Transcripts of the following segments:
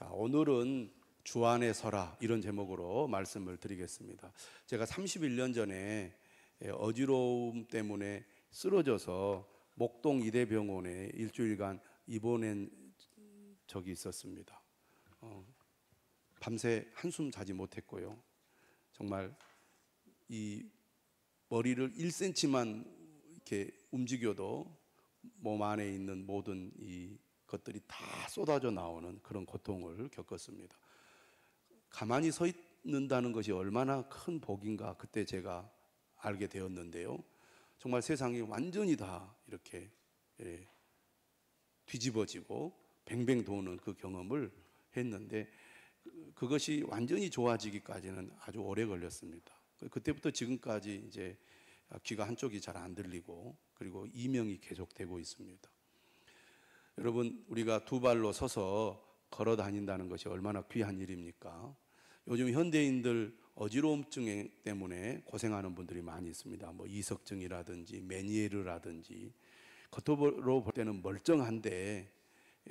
자, 오늘은 주 안에 서라 이런 제목으로 말씀을 드리겠습니다. 제가 31년 전에 어지러움 때문에 쓰러져서 목동 이대병원에 일주일간 입원한 적이 있었습니다. 밤새 한숨 자지 못했고요. 정말 이 머리를 1cm만 이렇게 움직여도 몸 안에 있는 모든 이 것들이 다 쏟아져 나오는 그런 고통을 겪었습니다. 가만히 서 있는다는 것이 얼마나 큰 복인가 그때 제가 알게 되었는데요. 정말 세상이 완전히 다 이렇게 뒤집어지고 뱅뱅 도는 그 경험을 했는데 그것이 완전히 좋아지기까지는 아주 오래 걸렸습니다. 그때부터 지금까지 이제 귀가 한쪽이 잘 안 들리고 그리고 이명이 계속되고 있습니다. 여러분, 우리가 두 발로 서서 걸어 다닌다는 것이 얼마나 귀한 일입니까? 요즘 현대인들 어지러움증 때문에 고생하는 분들이 많이 있습니다. 뭐 이석증이라든지 메니에르라든지 겉으로 볼 때는 멀쩡한데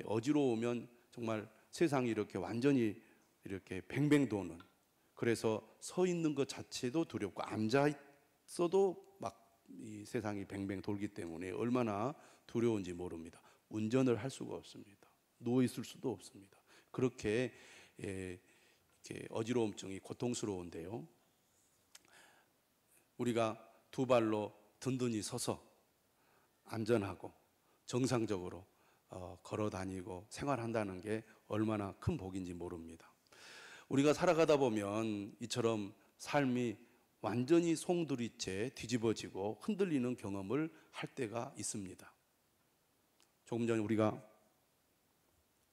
어지러우면 정말 세상이 이렇게 완전히 이렇게 뱅뱅 도는, 그래서 서 있는 것 자체도 두렵고 앉아 있어도 막 이 세상이 뱅뱅 돌기 때문에 얼마나 두려운지 모릅니다. 운전을 할 수가 없습니다. 누워 있을 수도 없습니다. 그렇게 이렇게 어지러움증이 고통스러운데요. 우리가 두 발로 든든히 서서 안전하고 정상적으로 걸어 다니고 생활한다는 게 얼마나 큰 복인지 모릅니다. 우리가 살아가다 보면 이처럼 삶이 완전히 송두리째 뒤집어지고 흔들리는 경험을 할 때가 있습니다. 조금 전에 우리가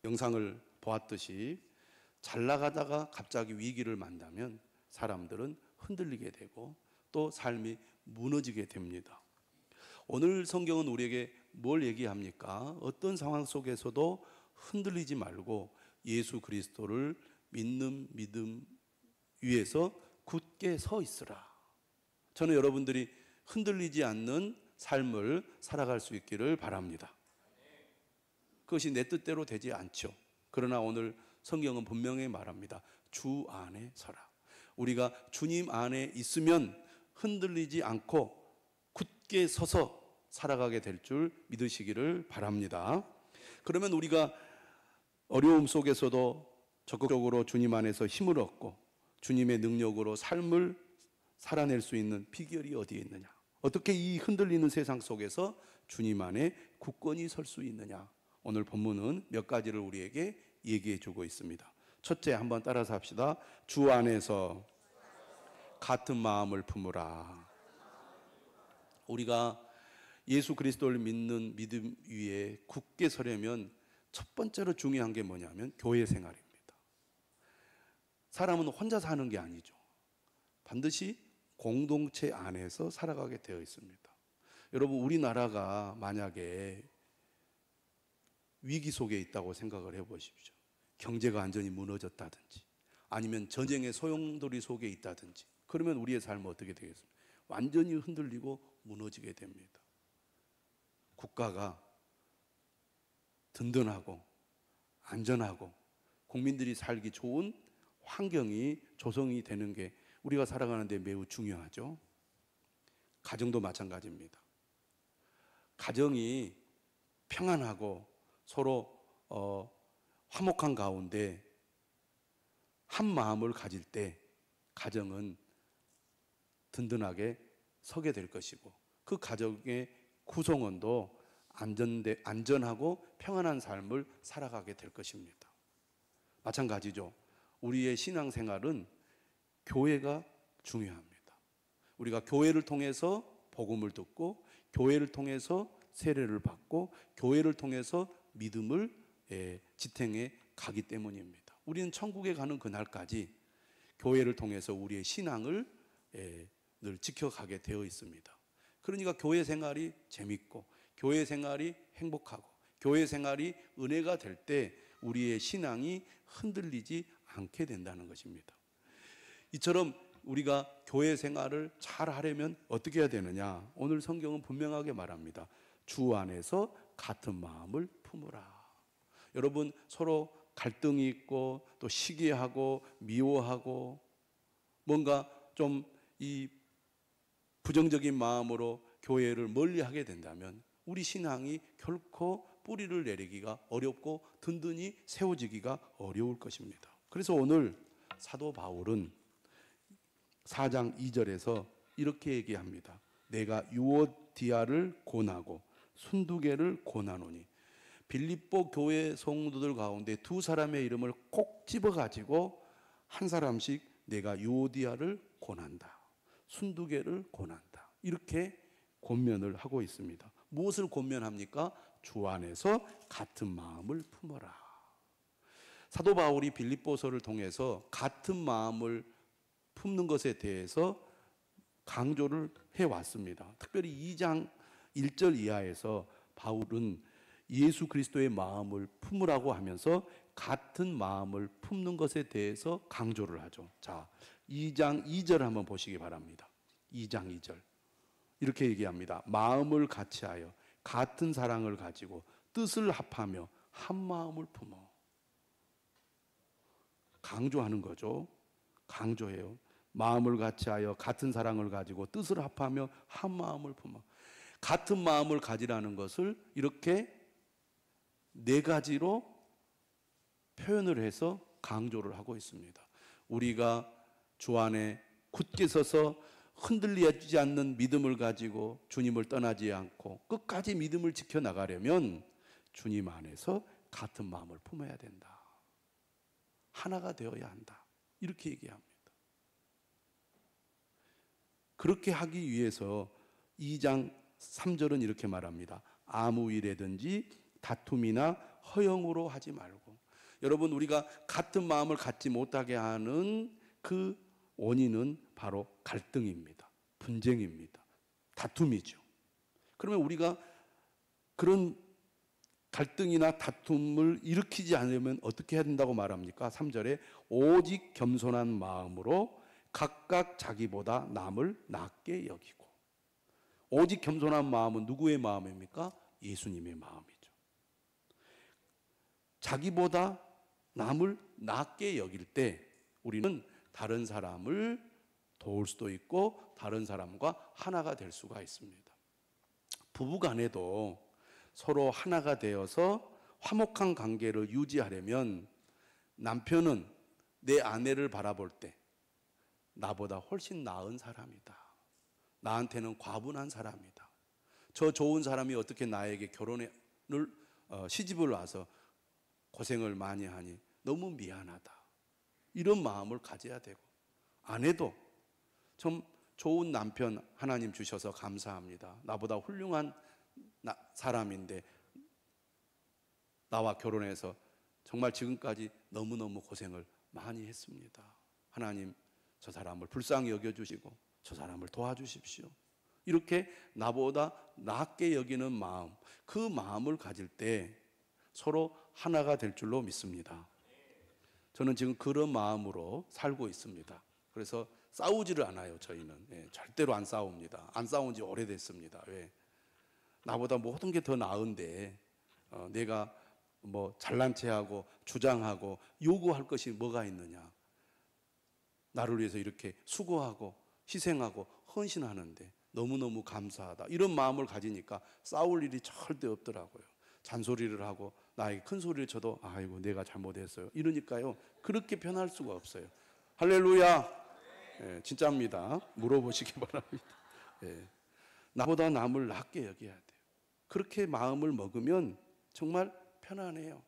영상을 보았듯이 잘 나가다가 갑자기 위기를 만나면 사람들은 흔들리게 되고 또 삶이 무너지게 됩니다. 오늘 성경은 우리에게 뭘 얘기합니까? 어떤 상황 속에서도 흔들리지 말고 예수 그리스도를 믿는 믿음 위에서 굳게 서 있으라. 저는 여러분들이 흔들리지 않는 삶을 살아갈 수 있기를 바랍니다. 그것이 내 뜻대로 되지 않죠. 그러나 오늘 성경은 분명히 말합니다. 주 안에 서라. 우리가 주님 안에 있으면 흔들리지 않고 굳게 서서 살아가게 될 줄 믿으시기를 바랍니다. 그러면 우리가 어려움 속에서도 적극적으로 주님 안에서 힘을 얻고 주님의 능력으로 삶을 살아낼 수 있는 비결이 어디에 있느냐? 어떻게 이 흔들리는 세상 속에서 주님 안에 굳건히 설 수 있느냐? 오늘 본문은 몇 가지를 우리에게 얘기해 주고 있습니다. 첫째, 한번 따라서 합시다. 주 안에서 같은 마음을 품으라. 우리가 예수 그리스도를 믿는 믿음 위에 굳게 서려면 첫 번째로 중요한 게 뭐냐면 교회 생활입니다. 사람은 혼자 사는 게 아니죠. 반드시 공동체 안에서 살아가게 되어 있습니다. 여러분, 우리나라가 만약에 위기 속에 있다고 생각을 해보십시오. 경제가 완전히 무너졌다든지 아니면 전쟁의 소용돌이 속에 있다든지 그러면 우리의 삶은 어떻게 되겠습니까? 완전히 흔들리고 무너지게 됩니다. 국가가 든든하고 안전하고 국민들이 살기 좋은 환경이 조성이 되는 게 우리가 살아가는 데 매우 중요하죠. 가정도 마찬가지입니다. 가정이 평안하고 서로 화목한 가운데 한 마음을 가질 때 가정은 든든하게 서게 될 것이고 그 가정의 구성원도 안전하고 평안한 삶을 살아가게 될 것입니다. 마찬가지죠. 우리의 신앙생활은 교회가 중요합니다. 우리가 교회를 통해서 복음을 듣고 교회를 통해서 세례를 받고 교회를 통해서 믿음을 지탱해 가기 때문입니다. 우리는 천국에 가는 그날까지 교회를 통해서 우리의 신앙을 늘 지켜가게 되어 있습니다. 그러니까 교회 생활이 재밌고 교회 생활이 행복하고 교회 생활이 은혜가 될 때 우리의 신앙이 흔들리지 않게 된다는 것입니다. 이처럼 우리가 교회 생활을 잘 하려면 어떻게 해야 되느냐? 오늘 성경은 분명하게 말합니다. 주 안에서 같은 마음을 품으라. 여러분, 서로 갈등이 있고 또 시기하고 미워하고 뭔가 좀 이 부정적인 마음으로 교회를 멀리하게 된다면 우리 신앙이 결코 뿌리를 내리기가 어렵고 든든히 세워지기가 어려울 것입니다. 그래서 오늘 사도 바울은 4장 2절에서 이렇게 얘기합니다. 내가 유오디아를 고나고 순두개를 고나노니. 빌립보 교회 성도들 가운데 두 사람의 이름을 꼭 집어가지고 한 사람씩 내가 유오디아를 고난다, 순두개를 고난다, 이렇게 권면을 하고 있습니다. 무엇을 권면합니까? 주 안에서 같은 마음을 품어라. 사도 바울이 빌립보서를 통해서 같은 마음을 품는 것에 대해서 강조를 해왔습니다. 특별히 2장 1절 이하에서 바울은 예수 그리스도의 마음을 품으라고 하면서 같은 마음을 품는 것에 대해서 강조를 하죠. 자, 2장 2절 한번 보시기 바랍니다. 2장 2절 이렇게 얘기합니다. 마음을 같이하여 같은 사랑을 가지고 뜻을 합하며 한 마음을 품어. 강조하는 거죠. 강조해요. 마음을 같이하여 같은 사랑을 가지고 뜻을 합하며 한 마음을 품어. 같은 마음을 가지라는 것을 이렇게 네 가지로 표현을 해서 강조를 하고 있습니다. 우리가 주 안에 굳게 서서 흔들리지 않는 믿음을 가지고 주님을 떠나지 않고 끝까지 믿음을 지켜나가려면 주님 안에서 같은 마음을 품어야 된다. 하나가 되어야 한다. 이렇게 얘기합니다. 그렇게 하기 위해서 2장 3절은 이렇게 말합니다. 아무 일에든지 다툼이나 허영으로 하지 말고. 여러분, 우리가 같은 마음을 갖지 못하게 하는 그 원인은 바로 갈등입니다. 분쟁입니다. 다툼이죠. 그러면 우리가 그런 갈등이나 다툼을 일으키지 않으면 어떻게 해야 된다고 말합니까? 3절에 오직 겸손한 마음으로 각각 자기보다 남을 낮게 여기고. 오직 겸손한 마음은 누구의 마음입니까? 예수님의 마음이죠. 자기보다 남을 낮게 여길 때 우리는 다른 사람을 도울 수도 있고 다른 사람과 하나가 될 수가 있습니다. 부부간에도 서로 하나가 되어서 화목한 관계를 유지하려면 남편은 내 아내를 바라볼 때 나보다 훨씬 나은 사람이다. 나한테는 과분한 사람이다. 저 좋은 사람이 어떻게 나에게 시집을 와서 고생을 많이 하니 너무 미안하다. 이런 마음을 가져야 되고, 아내도 좀 좋은 남편 하나님 주셔서 감사합니다. 나보다 훌륭한 사람인데 나와 결혼해서 정말 지금까지 너무너무 고생을 많이 했습니다. 하나님, 저 사람을 불쌍히 여겨주시고 저 사람을 도와주십시오. 이렇게 나보다 낮게 여기는 마음, 그 마음을 가질 때 서로 하나가 될 줄로 믿습니다. 저는 지금 그런 마음으로 살고 있습니다. 그래서 싸우지를 않아요. 저희는 절대로 안 싸웁니다. 안 싸운 지 오래됐습니다. 왜? 나보다 모든 게 더 나은데 내가 뭐 잘난 체하고 주장하고 요구할 것이 뭐가 있느냐. 나를 위해서 이렇게 수고하고 희생하고 헌신하는데 너무너무 감사하다. 이런 마음을 가지니까 싸울 일이 절대 없더라고요. 잔소리를 하고 나에게 큰 소리를 쳐도 아이고 내가 잘못했어요. 이러니까요. 그렇게 변할 수가 없어요. 할렐루야. 진짜입니다. 물어보시기 바랍니다. 나보다 남을 낮게 여겨야 돼요. 그렇게 마음을 먹으면 정말 편안해요.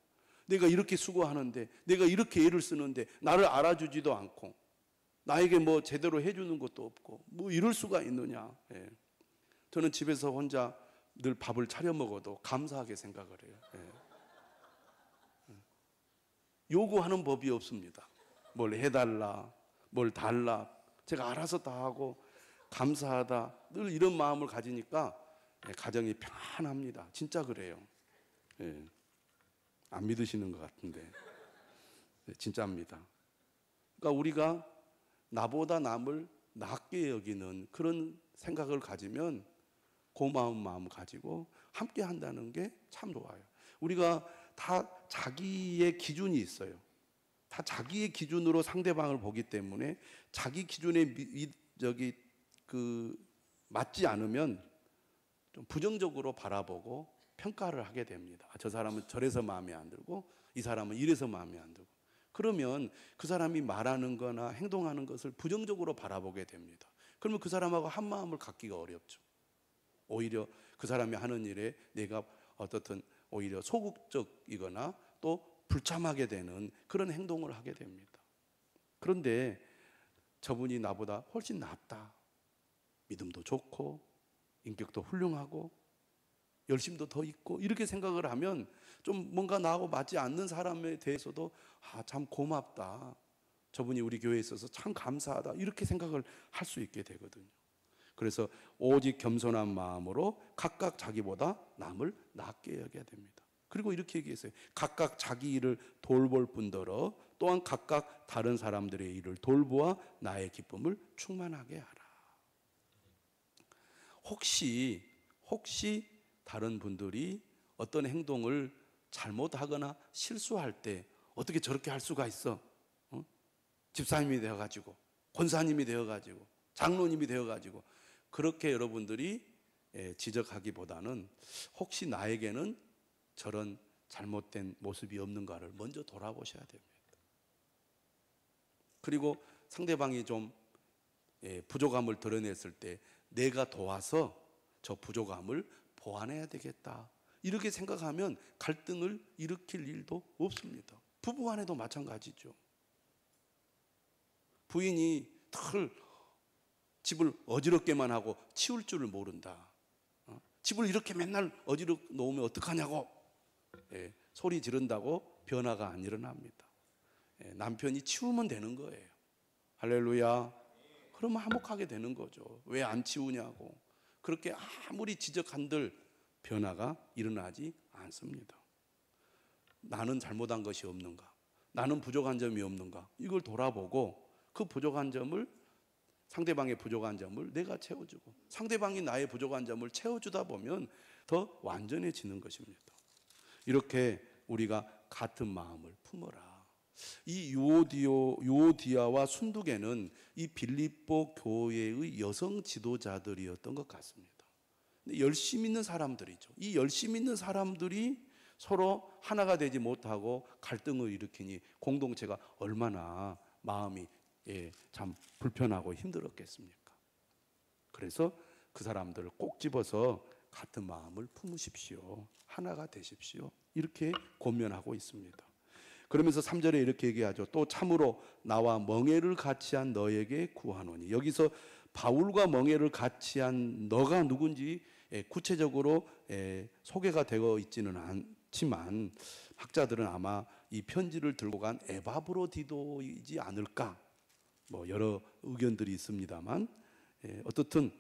내가 이렇게 수고하는데, 내가 이렇게 애를 쓰는데 나를 알아주지도 않고 나에게 뭐 제대로 해주는 것도 없고 뭐 이럴 수가 있느냐. 저는 집에서 혼자 늘 밥을 차려 먹어도 감사하게 생각을 해요. 요구하는 법이 없습니다. 뭘 해달라, 뭘 달라. 제가 알아서 다 하고 감사하다. 늘 이런 마음을 가지니까 가정이 편안합니다. 진짜 그래요. 안 믿으시는 것 같은데 진짜입니다. 그러니까 우리가 나보다 남을 낮게 여기는 그런 생각을 가지면 고마운 마음 가지고 함께 한다는 게 참 좋아요. 우리가 다 자기의 기준이 있어요. 다 자기의 기준으로 상대방을 보기 때문에 자기 기준에 맞지 않으면 좀 부정적으로 바라보고 평가를 하게 됩니다. 저 사람은 저래서 마음에 안 들고 이 사람은 이래서 마음에 안 들고, 그러면 그 사람이 말하는 거나 행동하는 것을 부정적으로 바라보게 됩니다. 그러면 그 사람하고 한 마음을 갖기가 어렵죠. 오히려 그 사람이 하는 일에 내가 어떻든 오히려 소극적이거나 또 불참하게 되는 그런 행동을 하게 됩니다. 그런데 저분이 나보다 훨씬 낫다, 믿음도 좋고 인격도 훌륭하고 열심도 더 있고, 이렇게 생각을 하면 좀 뭔가 나하고 맞지 않는 사람에 대해서도 참 고맙다, 저분이 우리 교회에 있어서 참 감사하다, 이렇게 생각을 할 수 있게 되거든요. 그래서 오직 겸손한 마음으로 각각 자기보다 남을 낫게 여겨야 됩니다. 그리고 이렇게 얘기했어요. 각각 자기 일을 돌볼 뿐더러 또한 각각 다른 사람들의 일을 돌보아 나의 기쁨을 충만하게 하라. 혹시 다른 분들이 어떤 행동을 잘못하거나 실수할 때 어떻게 저렇게 할 수가 있어? 집사님이 되어가지고, 권사님이 되어가지고, 장로님이 되어가지고, 그렇게 여러분들이 지적하기보다는 혹시 나에게는 저런 잘못된 모습이 없는가를 먼저 돌아보셔야 됩니다. 그리고 상대방이 좀 부족함을 드러냈을 때 내가 도와서 저 부족함을 보완해야 되겠다, 이렇게 생각하면 갈등을 일으킬 일도 없습니다. 부부간에도 마찬가지죠. 부인이 집을 어지럽게만 하고 치울 줄을 모른다, 집을 이렇게 맨날 어지럽 놓으면 어떡하냐고 소리 지른다고 변화가 안 일어납니다. 남편이 치우면 되는 거예요. 할렐루야. 그러면 화목하게 되는 거죠. 왜 안 치우냐고. 그렇게 아무리 지적한들 변화가 일어나지 않습니다. 나는 잘못한 것이 없는가, 나는 부족한 점이 없는가, 이걸 돌아보고 그 부족한 점을, 상대방의 부족한 점을 내가 채워주고 상대방이 나의 부족한 점을 채워주다 보면 더 완전해지는 것입니다. 이렇게 우리가 같은 마음을 품어라. 이 유오디아와 순두계는 이 빌립보 교회의 여성 지도자들이었던 것 같습니다. 열심 있는 사람들이죠. 이 열심 있는 사람들이 서로 하나가 되지 못하고 갈등을 일으키니 공동체가 얼마나 마음이 참 불편하고 힘들었겠습니까? 그래서 그 사람들을 꼭 집어서 같은 마음을 품으십시오, 하나가 되십시오, 이렇게 권면하고 있습니다. 그러면서 3절에 이렇게 얘기하죠. 또 참으로 나와 멍에를 같이 한 너에게 구하노니. 여기서 바울과 멍에를 같이 한 너가 누군지 구체적으로 소개가 되어 있지는 않지만 학자들은 아마 이 편지를 들고 간 에바브로디도이지 않을까, 여러 의견들이 있습니다만, 어떻든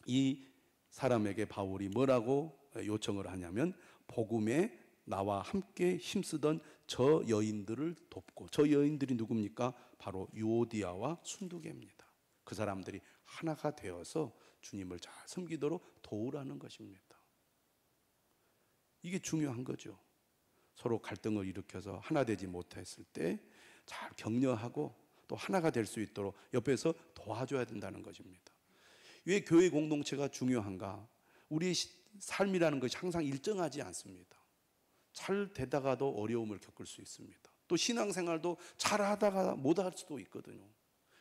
이 사람에게 바울이 뭐라고 요청을 하냐면 복음에 나와 함께 힘쓰던 저 여인들을 돕고, 저 여인들이 누굽니까? 바로 유오디아와 순두계입니다. 그 사람들이 하나가 되어서 주님을 잘 섬기도록 도우라는 것입니다. 이게 중요한 거죠. 서로 갈등을 일으켜서 하나 되지 못했을 때 잘 격려하고 또 하나가 될 수 있도록 옆에서 도와줘야 된다는 것입니다. 왜 교회 공동체가 중요한가? 우리의 삶이라는 것이 항상 일정하지 않습니다. 잘 되다가도 어려움을 겪을 수 있습니다. 또 신앙생활도 잘 하다가 못할 수도 있거든요.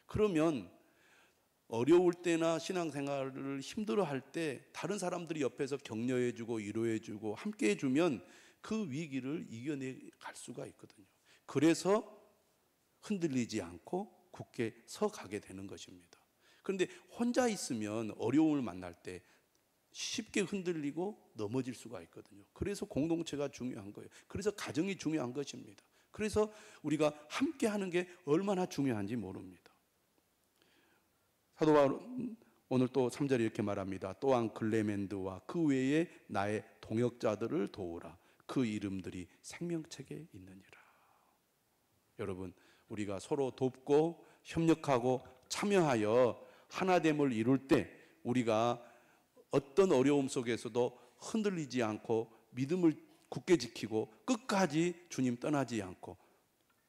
그러면 어려울 때나 신앙생활을 힘들어할 때 다른 사람들이 옆에서 격려해주고 위로해주고 함께해주면 그 위기를 이겨내 갈 수가 있거든요. 그래서 흔들리지 않고 굳게 서가게 되는 것입니다. 그런데 혼자 있으면 어려움을 만날 때 쉽게 흔들리고 넘어질 수가 있거든요. 그래서 공동체가 중요한 거예요. 그래서 가정이 중요한 것입니다. 그래서 우리가 함께 하는 게 얼마나 중요한지 모릅니다. 사도 바울은 오늘 또 3절에 이렇게 말합니다. 또한 글레멘드와 그 외에 나의 동역자들을 도우라. 그 이름들이 생명책에 있느니라. 여러분, 우리가 서로 돕고 협력하고 참여하여 하나됨을 이룰 때 우리가 어떤 어려움 속에서도 흔들리지 않고 믿음을 굳게 지키고 끝까지 주님 떠나지 않고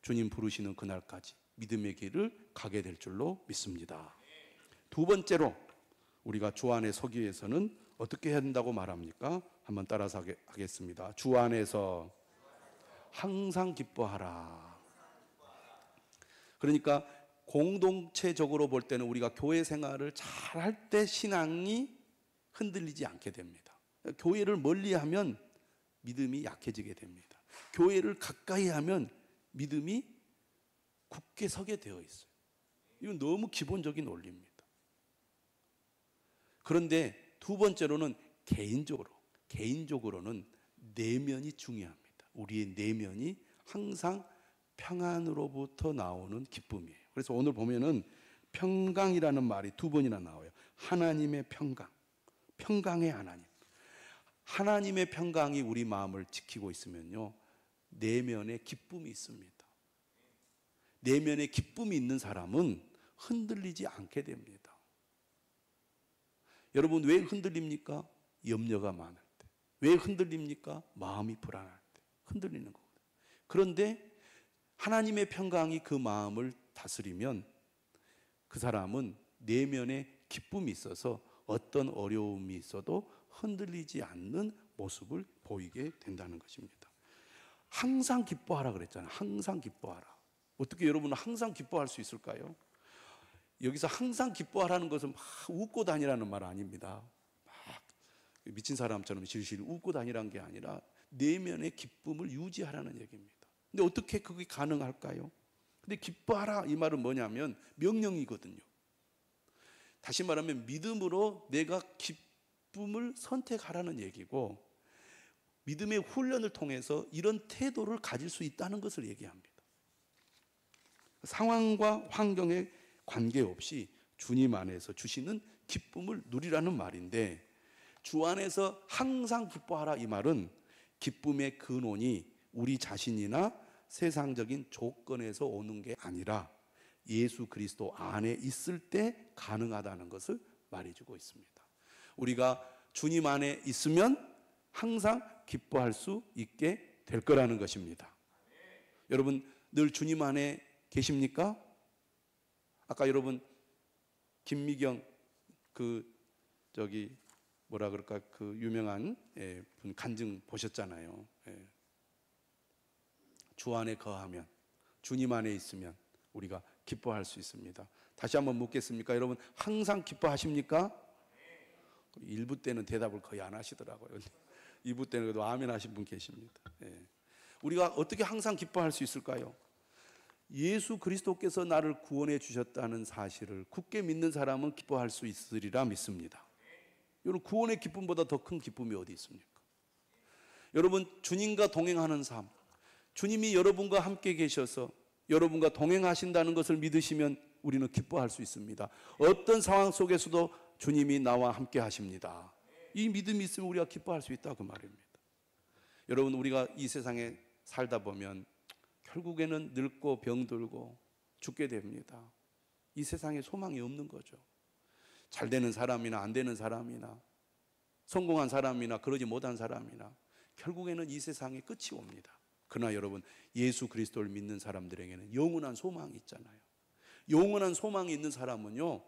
주님 부르시는 그날까지 믿음의 길을 가게 될 줄로 믿습니다. 두 번째로 우리가 주 안에 서기 위해서는 어떻게 해야 된다고 말합니까? 한번 따라서 하겠습니다. 주 안에서 항상 기뻐하라. 그러니까 공동체적으로 볼 때는 우리가 교회 생활을 잘 할 때 신앙이 흔들리지 않게 됩니다. 교회를 멀리하면 믿음이 약해지게 됩니다. 교회를 가까이 하면 믿음이 굳게 서게 되어 있어요. 이건 너무 기본적인 원리입니다. 그런데 두 번째로는 개인적으로는 내면이 중요합니다. 우리의 내면이 항상 평안으로부터 나오는 기쁨이에요. 그래서 오늘 보면은 평강이라는 말이 두 번이나 나와요. 하나님의 평강, 평강의 하나님. 하나님의 평강이 우리 마음을 지키고 있으면요, 내면에 기쁨이 있습니다. 내면에 기쁨이 있는 사람은 흔들리지 않게 됩니다. 여러분, 왜 흔들립니까? 염려가 많을 때. 왜 흔들립니까? 마음이 불안할 때 흔들리는 거거든요. 그런데 하나님의 평강이 그 마음을 다스리면 그 사람은 내면에 기쁨이 있어서 어떤 어려움이 있어도 흔들리지 않는 모습을 보이게 된다는 것입니다. 항상 기뻐하라 그랬잖아요. 항상 기뻐하라. 어떻게 여러분은 항상 기뻐할 수 있을까요? 여기서 항상 기뻐하라는 것은 막 웃고 다니라는 말 아닙니다. 막 미친 사람처럼 실실 웃고 다니라는 게 아니라 내면의 기쁨을 유지하라는 얘기입니다. 근데 어떻게 그게 가능할까요? 근데 기뻐하라 이 말은 뭐냐면 명령이거든요. 다시 말하면 믿음으로 내가 기쁨을 선택하라는 얘기고, 믿음의 훈련을 통해서 이런 태도를 가질 수 있다는 것을 얘기합니다. 상황과 환경에 관계없이 주님 안에서 주시는 기쁨을 누리라는 말인데, 주 안에서 항상 기뻐하라 이 말은 기쁨의 근원이 우리 자신이나 세상적인 조건에서 오는 게 아니라 예수 그리스도 안에 있을 때 가능하다는 것을 말해주고 있습니다. 우리가 주님 안에 있으면 항상 기뻐할 수 있게 될 거라는 것입니다. 여러분, 늘 주님 안에 계십니까? 아까 여러분 김미경 뭐라 그럴까, 그 유명한 분 간증 보셨잖아요. 주 안에 거하면, 주님 안에 있으면 우리가 기뻐할 수 있습니다. 다시 한번 묻겠습니까? 여러분 항상 기뻐하십니까? 1부 때는 대답을 거의 안 하시더라고요. 2부 때는 그래도 아멘 하신 분 계십니다. 우리가 어떻게 항상 기뻐할 수 있을까요? 예수 그리스도께서 나를 구원해 주셨다는 사실을 굳게 믿는 사람은 기뻐할 수 있으리라 믿습니다. 여러분, 구원의 기쁨보다 더 큰 기쁨이 어디 있습니까? 여러분, 주님과 동행하는 삶, 주님이 여러분과 함께 계셔서 여러분과 동행하신다는 것을 믿으시면 우리는 기뻐할 수 있습니다. 어떤 상황 속에서도 주님이 나와 함께 하십니다. 이 믿음이 있으면 우리가 기뻐할 수 있다 그 말입니다. 여러분, 우리가 이 세상에 살다 보면 결국에는 늙고 병들고 죽게 됩니다. 이 세상에 소망이 없는 거죠. 잘 되는 사람이나 안 되는 사람이나 성공한 사람이나 그러지 못한 사람이나 결국에는 이 세상에 끝이 옵니다. 그러나 여러분, 예수 그리스도를 믿는 사람들에게는 영원한 소망이 있잖아요. 영원한 소망이 있는 사람은요,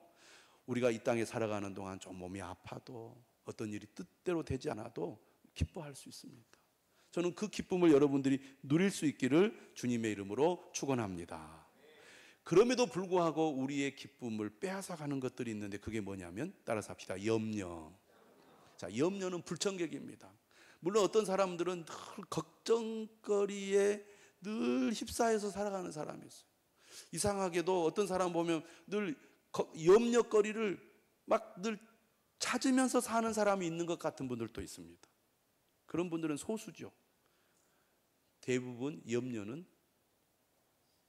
우리가 이 땅에 살아가는 동안 좀 몸이 아파도 어떤 일이 뜻대로 되지 않아도 기뻐할 수 있습니다. 저는 그 기쁨을 여러분들이 누릴 수 있기를 주님의 이름으로 축원합니다. 그럼에도 불구하고 우리의 기쁨을 빼앗아가는 것들이 있는데 그게 뭐냐면, 따라서 합시다. 염려. 자, 염려는 불청객입니다. 물론 어떤 사람들은 늘 걱정거리에 늘 휩싸여서 살아가는 사람이 있어요. 이상하게도 어떤 사람 보면 늘 염려거리를 막 늘 찾으면서 사는 사람이 있는 것 같은 분들도 있습니다. 그런 분들은 소수죠. 대부분 염려는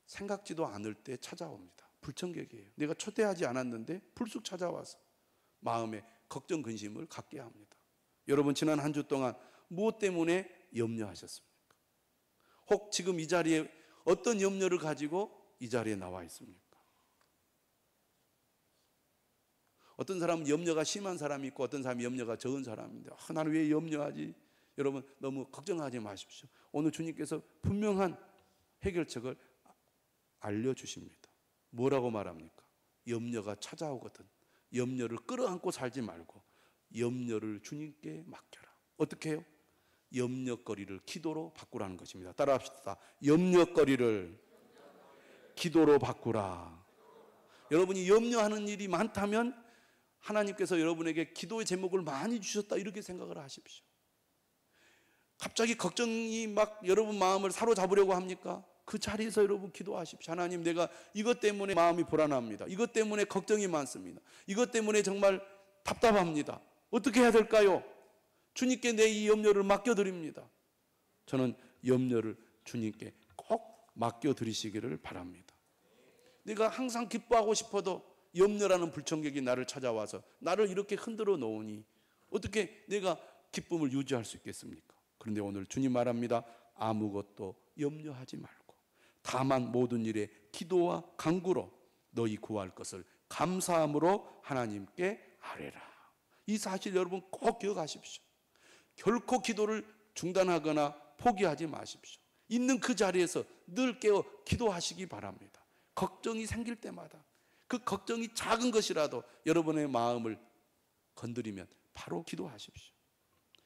생각지도 않을 때 찾아옵니다. 불청객이에요. 내가 초대하지 않았는데 불쑥 찾아와서 마음에 걱정, 근심을 갖게 합니다. 여러분, 지난 한 주 동안 무엇 때문에 염려하셨습니까? 혹 지금 이 자리에 어떤 염려를 가지고 이 자리에 나와 있습니까? 어떤 사람은 염려가 심한 사람이 있고 어떤 사람이 염려가 적은 사람인데, 나는 왜 염려하지? 여러분 너무 걱정하지 마십시오. 오늘 주님께서 분명한 해결책을 알려주십니다. 뭐라고 말합니까? 염려가 찾아오거든 염려를 끌어안고 살지 말고 염려를 주님께 맡겨라. 어떻게 해요? 염려거리를 기도로 바꾸라는 것입니다. 따라합시다. 염려거리를 기도로 바꾸라. 여러분이 염려하는 일이 많다면 하나님께서 여러분에게 기도의 제목을 많이 주셨다 이렇게 생각을 하십시오. 갑자기 걱정이 막 여러분 마음을 사로잡으려고 합니까? 그 자리에서 여러분 기도하십시오. 하나님, 내가 이것 때문에 마음이 불안합니다. 이것 때문에 걱정이 많습니다. 이것 때문에 정말 답답합니다. 어떻게 해야 될까요? 주님께 내 이 염려를 맡겨드립니다. 저는 염려를 주님께 꼭 맡겨드리시기를 바랍니다. 내가 항상 기뻐하고 싶어도 염려라는 불청객이 나를 찾아와서 나를 이렇게 흔들어 놓으니 어떻게 내가 기쁨을 유지할 수 있겠습니까? 그런데 오늘 주님 말합니다. 아무것도 염려하지 말고 다만 모든 일에 기도와 간구로 너희 구할 것을 감사함으로 하나님께 아뢰라. 이 사실 여러분 꼭 기억하십시오. 결코 기도를 중단하거나 포기하지 마십시오. 있는 그 자리에서 늘 깨어 기도하시기 바랍니다. 걱정이 생길 때마다 그 걱정이 작은 것이라도 여러분의 마음을 건드리면 바로 기도하십시오.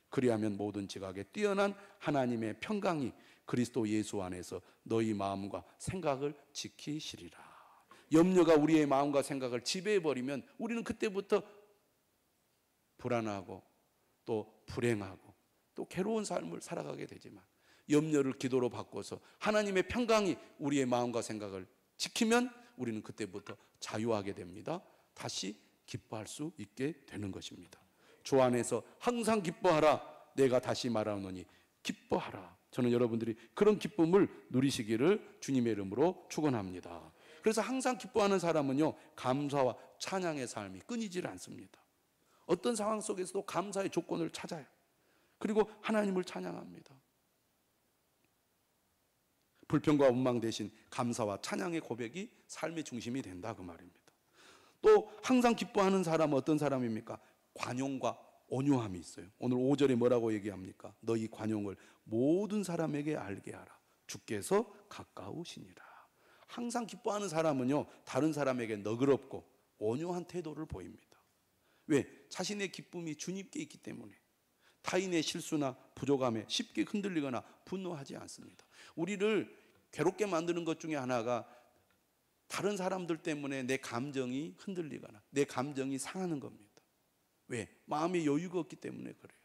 그리하면 모든 지각에 뛰어난 하나님의 평강이 그리스도 예수 안에서 너희 마음과 생각을 지키시리라. 염려가 우리의 마음과 생각을 지배해버리면 우리는 그때부터 불안하고 또 불행하고 또 괴로운 삶을 살아가게 되지만 염려를 기도로 바꿔서 하나님의 평강이 우리의 마음과 생각을 지키면 우리는 그때부터 자유하게 됩니다. 다시 기뻐할 수 있게 되는 것입니다. 주 안에서 항상 기뻐하라. 내가 다시 말하노니 기뻐하라. 저는 여러분들이 그런 기쁨을 누리시기를 주님의 이름으로 축원합니다. 그래서 항상 기뻐하는 사람은요, 감사와 찬양의 삶이 끊이질 않습니다. 어떤 상황 속에서도 감사의 조건을 찾아요. 그리고 하나님을 찬양합니다. 불평과 원망 대신 감사와 찬양의 고백이 삶의 중심이 된다 그 말입니다. 또 항상 기뻐하는 사람은 어떤 사람입니까? 관용과 온유함이 있어요. 오늘 5절에 뭐라고 얘기합니까? 너희 관용을 모든 사람에게 알게 하라. 주께서 가까우시니라. 항상 기뻐하는 사람은요, 다른 사람에게 너그럽고 온유한 태도를 보입니다. 왜? 자신의 기쁨이 주님께 있기 때문에 타인의 실수나 부족함에 쉽게 흔들리거나 분노하지 않습니다. 우리를 괴롭게 만드는 것 중에 하나가 다른 사람들 때문에 내 감정이 흔들리거나 내 감정이 상하는 겁니다. 왜? 마음에 여유가 없기 때문에 그래요.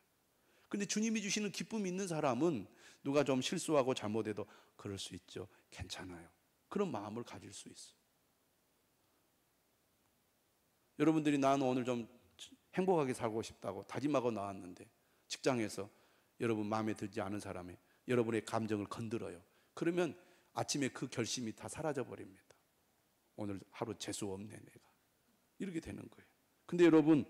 근데 주님이 주시는 기쁨이 있는 사람은 누가 좀 실수하고 잘못해도 그럴 수 있죠. 괜찮아요. 그런 마음을 가질 수 있어요. 여러분들이 나는 오늘 좀 행복하게 살고 싶다고 다짐하고 나왔는데 직장에서 여러분 마음에 들지 않은 사람이 여러분의 감정을 건드려요. 그러면 아침에 그 결심이 다 사라져 버립니다. 오늘 하루 재수 없네 내가. 이렇게 되는 거예요. 근데 여러분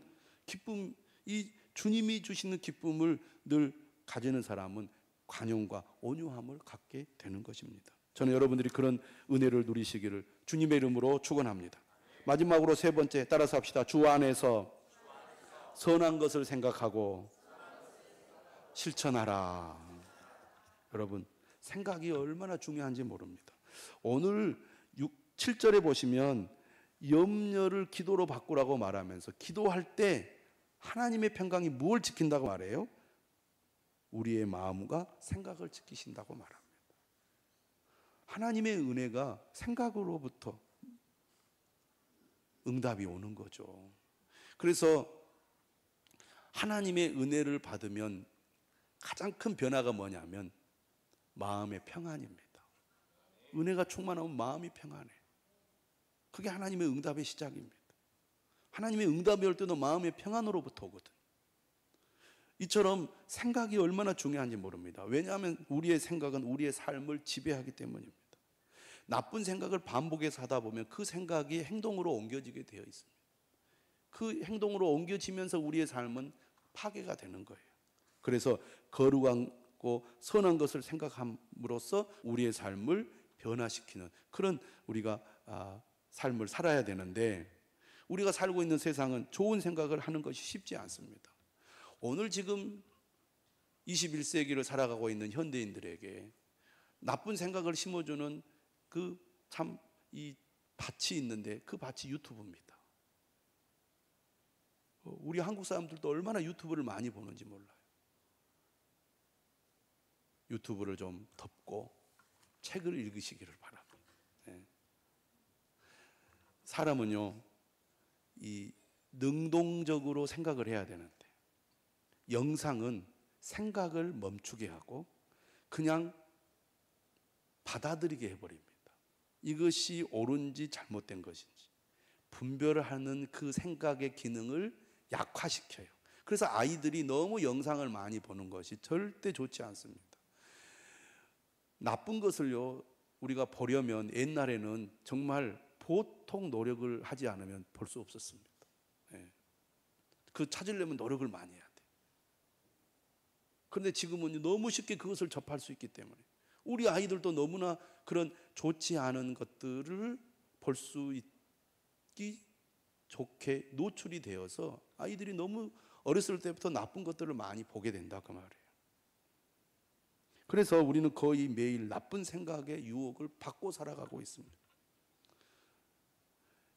기쁨, 이 주님이 주시는 기쁨을 늘 가지는 사람은 관용과 온유함을 갖게 되는 것입니다. 저는 여러분들이 그런 은혜를 누리시기를 주님의 이름으로 축원합니다. 마지막으로 세 번째 따라서 합시다. 주 안에서 선한 것을 생각하고 실천하라. 여러분 생각이 얼마나 중요한지 모릅니다. 오늘 7절에 보시면 염려를 기도로 바꾸라고 말하면서 기도할 때 하나님의 평강이 무엇을 지킨다고 말해요? 우리의 마음과 생각을 지키신다고 말합니다. 하나님의 은혜가 생각으로부터 응답이 오는 거죠. 그래서 하나님의 은혜를 받으면 가장 큰 변화가 뭐냐면 마음의 평안입니다. 은혜가 충만하면 마음이 평안해. 그게 하나님의 응답의 시작입니다. 하나님의 응답이 올 때도 마음의 평안으로부터 오거든. 이처럼 생각이 얼마나 중요한지 모릅니다. 왜냐하면 우리의 생각은 우리의 삶을 지배하기 때문입니다. 나쁜 생각을 반복해서 하다 보면 그 생각이 행동으로 옮겨지게 되어 있습니다. 그 행동으로 옮겨지면서 우리의 삶은 파괴가 되는 거예요. 그래서 거룩하고 선한 것을 생각함으로써 우리의 삶을 변화시키는 그런 우리가 삶을 살아야 되는데 우리가 살고 있는 세상은 좋은 생각을 하는 것이 쉽지 않습니다. 오늘 지금 21세기를 살아가고 있는 현대인들에게 나쁜 생각을 심어주는 그 참 이 밭이 있는데 그 밭이 유튜브입니다. 우리 한국 사람들도 얼마나 유튜브를 많이 보는지 몰라요. 유튜브를 좀 덮고 책을 읽으시기를 바랍니다. 네. 사람은요, 이 능동적으로 생각을 해야 되는데 영상은 생각을 멈추게 하고 그냥 받아들이게 해버립니다. 이것이 옳은지 잘못된 것인지 분별을 하는 그 생각의 기능을 약화시켜요. 그래서 아이들이 너무 영상을 많이 보는 것이 절대 좋지 않습니다. 나쁜 것을요, 우리가 보려면 옛날에는 정말 보통 노력을 하지 않으면 볼 수 없었습니다. 예. 그 찾으려면 노력을 많이 해야 돼. 그런데 지금은 너무 쉽게 그것을 접할 수 있기 때문에 우리 아이들도 너무나 그런 좋지 않은 것들을 볼 수 있기 좋게 노출이 되어서 아이들이 너무 어렸을 때부터 나쁜 것들을 많이 보게 된다 그 말이에요. 그래서 우리는 거의 매일 나쁜 생각의 유혹을 받고 살아가고 있습니다.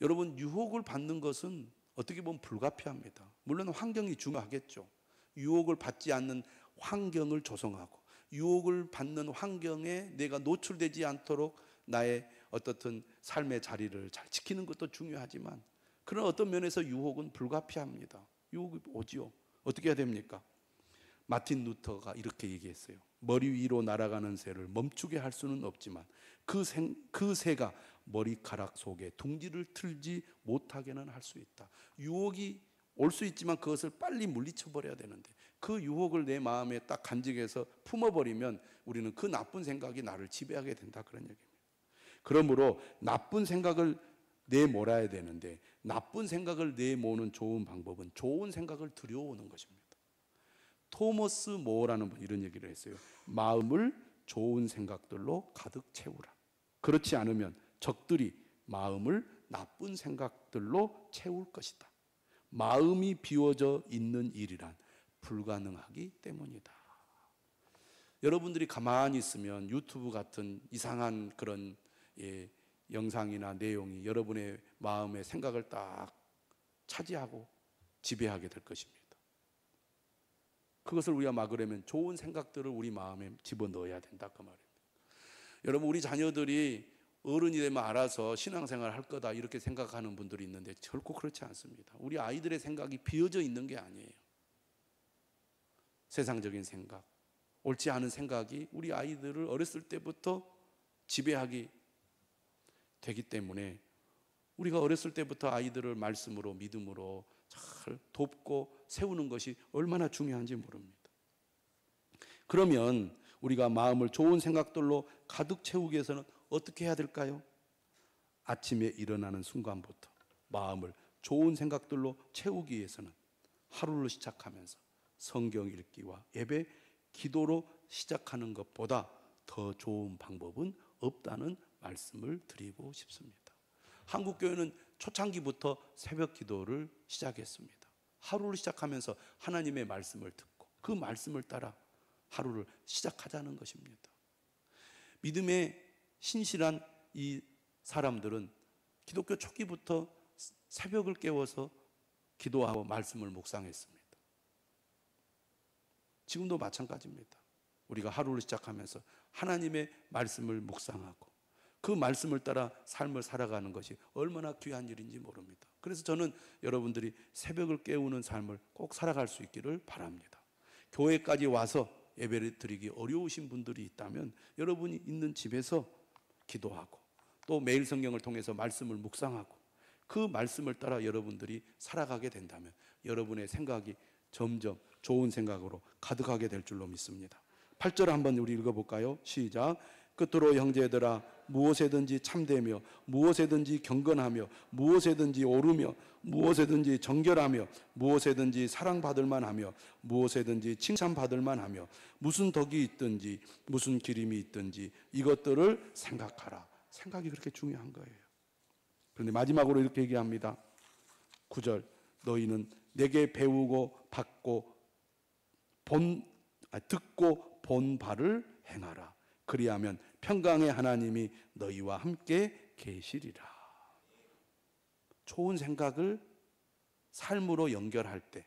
여러분, 유혹을 받는 것은 어떻게 보면 불가피합니다. 물론 환경이 중요하겠죠. 유혹을 받지 않는 환경을 조성하고 유혹을 받는 환경에 내가 노출되지 않도록 나의 어떻든 삶의 자리를 잘 지키는 것도 중요하지만 그런 어떤 면에서 유혹은 불가피합니다. 유혹이 오지요. 어떻게 해야 됩니까? 마틴 루터가 이렇게 얘기했어요. 머리 위로 날아가는 새를 멈추게 할 수는 없지만 그 새가 머리카락 속에 둥지를 틀지 못하게는 할 수 있다. 유혹이 올 수 있지만 그것을 빨리 물리쳐 버려야 되는데 그 유혹을 내 마음에 딱 간직해서 품어버리면 우리는 그 나쁜 생각이 나를 지배하게 된다 그런 얘기입니다. 그러므로 나쁜 생각을 내몰아야 되는데 나쁜 생각을 내모는 좋은 방법은 좋은 생각을 들여오는 것입니다. 토머스 모어라는 분 이런 얘기를 했어요. 마음을 좋은 생각들로 가득 채우라. 그렇지 않으면 적들이 마음을 나쁜 생각들로 채울 것이다. 마음이 비워져 있는 일이란 불가능하기 때문이다. 여러분들이 가만히 있으면 유튜브 같은 이상한 그런 영상이나 내용이 여러분의 마음의 생각을 딱 차지하고 지배하게 될 것입니다. 그것을 우리가 막으려면 좋은 생각들을 우리 마음에 집어넣어야 된다 그 말입니다. 여러분, 우리 자녀들이 어른이 되면 알아서 신앙생활을 할 거다 이렇게 생각하는 분들이 있는데 결코 그렇지 않습니다. 우리 아이들의 생각이 비어져 있는 게 아니에요. 세상적인 생각, 옳지 않은 생각이 우리 아이들을 어렸을 때부터 지배하기 되기 때문에 우리가 어렸을 때부터 아이들을 말씀으로 믿음으로 잘 돕고 세우는 것이 얼마나 중요한지 모릅니다. 그러면 우리가 마음을 좋은 생각들로 가득 채우기 위해서는 어떻게 해야 될까요? 아침에 일어나는 순간부터 마음을 좋은 생각들로 채우기 위해서는 하루를 시작하면서 성경 읽기와 예배, 기도로 시작하는 것보다 더 좋은 방법은 없다는 말씀을 드리고 싶습니다. 한국교회는 초창기부터 새벽 기도를 시작했습니다. 하루를 시작하면서 하나님의 말씀을 듣고 그 말씀을 따라 하루를 시작하자는 것입니다. 믿음의 신실한 이 사람들은 기독교 초기부터 새벽을 깨워서 기도하고 말씀을 묵상했습니다. 지금도 마찬가지입니다. 우리가 하루를 시작하면서 하나님의 말씀을 묵상하고 그 말씀을 따라 삶을 살아가는 것이 얼마나 귀한 일인지 모릅니다. 그래서 저는 여러분들이 새벽을 깨우는 삶을 꼭 살아갈 수 있기를 바랍니다. 교회까지 와서 예배를 드리기 어려우신 분들이 있다면 여러분이 있는 집에서 기도하고 또 매일 성경을 통해서 말씀을 묵상하고 그 말씀을 따라 여러분들이 살아가게 된다면 여러분의 생각이 점점 좋은 생각으로 가득하게 될 줄로 믿습니다. 8절 한번 우리 읽어볼까요? 시작. 끝으로 형제들아 무엇에든지 참되며 무엇에든지 경건하며 무엇에든지 오르며 무엇에든지 정결하며 무엇에든지 사랑받을 만하며 무엇에든지 칭찬받을 만하며 무슨 덕이 있든지 무슨 기림이 있든지 이것들을 생각하라. 생각이 그렇게 중요한 거예요. 그런데 마지막으로 이렇게 얘기합니다. 9절 너희는 내게 배우고 받고 본 듣고 본 바를 행하라. 그리하면 평강의 하나님이 너희와 함께 계시리라. 좋은 생각을 삶으로 연결할 때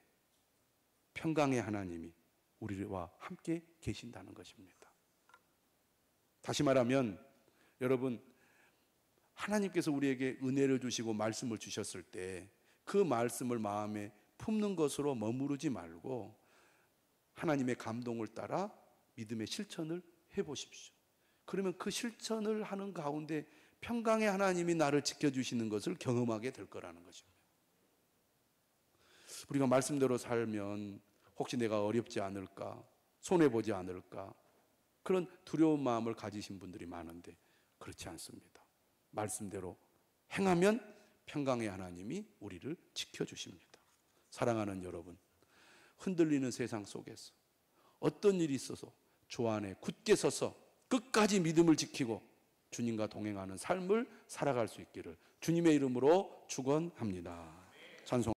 평강의 하나님이 우리와 함께 계신다는 것입니다. 다시 말하면 여러분, 하나님께서 우리에게 은혜를 주시고 말씀을 주셨을 때 그 말씀을 마음에 품는 것으로 머무르지 말고 하나님의 감동을 따라 믿음의 실천을 해보십시오. 그러면 그 실천을 하는 가운데 평강의 하나님이 나를 지켜주시는 것을 경험하게 될 거라는 것입니다. 우리가 말씀대로 살면 혹시 내가 어렵지 않을까, 손해보지 않을까, 그런 두려운 마음을 가지신 분들이 많은데 그렇지 않습니다. 말씀대로 행하면 평강의 하나님이 우리를 지켜주십니다. 사랑하는 여러분, 흔들리는 세상 속에서 어떤 일이 있어서 주 안에 굳게 서서 끝까지 믿음을 지키고 주님과 동행하는 삶을 살아갈 수 있기를 주님의 이름으로 축원합니다. 찬송.